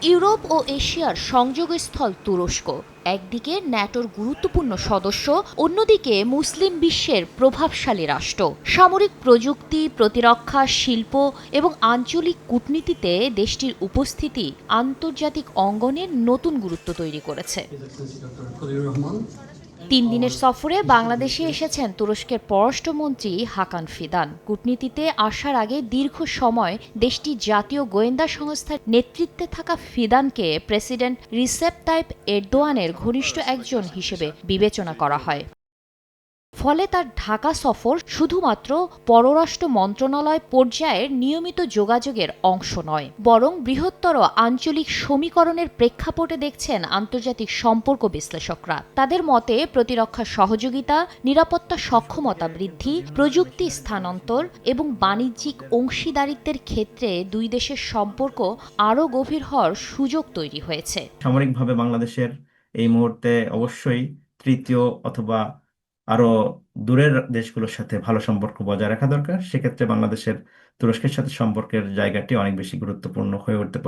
Europe ও এশিয়ার সংযোগস্থল তুরস্ক একদিকে ন্যাটোর গুরুত্বপূর্ণ সদস্য, অন্যদিকে মুসলিম বিশ্বের প্রভাবশালী রাষ্ট্র। সামরিক প্রযুক্তি, প্রতিরক্ষা, শিল্প এবং আঞ্চলিক কূটনীতিতে দেশটির উপস্থিতি আন্তর্জাতিক অঙ্গনে নতুন গুরুত্ব তৈরি করেছে। 3 দিনের সফরে বাংলাদেশে এসেছেন তুরস্কের পররাষ্ট্রমন্ত্রী হাকান ফিদান। কূটনীতিতে আসার আগে দীর্ঘ সময় দেশটির জাতীয় গোয়েন্দা সংস্থার নেতৃত্বে থাকা ফিদানকে প্রেসিডেন্ট রিসেপ তাইপ এরদোয়ানের ঘনিষ্ঠ একজন হিসেবে বিবেচনা করা হয়। ফলে তার ঢাকা সফর শুধুমাত্র পররাষ্ট্র মন্ত্রণালয় পর্যায়ের নিয়মিত যোগাযোগের অংশ নয়, বরং বৃহত্তর আঞ্চলিক সমীকরণের প্রেক্ষাপটে দেখছেন আন্তর্জাতিক সম্পর্ক বিশ্লেষকরা। তাদের মতে প্রতিরক্ষা সহযোগিতা, নিরাপত্তা সক্ষমতা বৃদ্ধি, প্রযুক্তি স্থানান্তর এবং বাণিজ্যিক অংশীদারিত্বের ক্ষেত্রে দুই দেশের সম্পর্ক আরও গভীর হওয়ার সুযোগ তৈরি হয়েছে। সামরিকভাবে বাংলাদেশের এই মুহূর্তে অবশ্যই তৃতীয় অথবা আরো দূরের দেশগুলোর সাথে ভালো সম্পর্ক বজায় রাখা দরকার। সেক্ষেত্রে বাংলাদেশের তুরস্কের সাথে সম্পর্কের জায়গাটি অনেক বেশি গুরুত্বপূর্ণ হয়ে উঠতে পারে।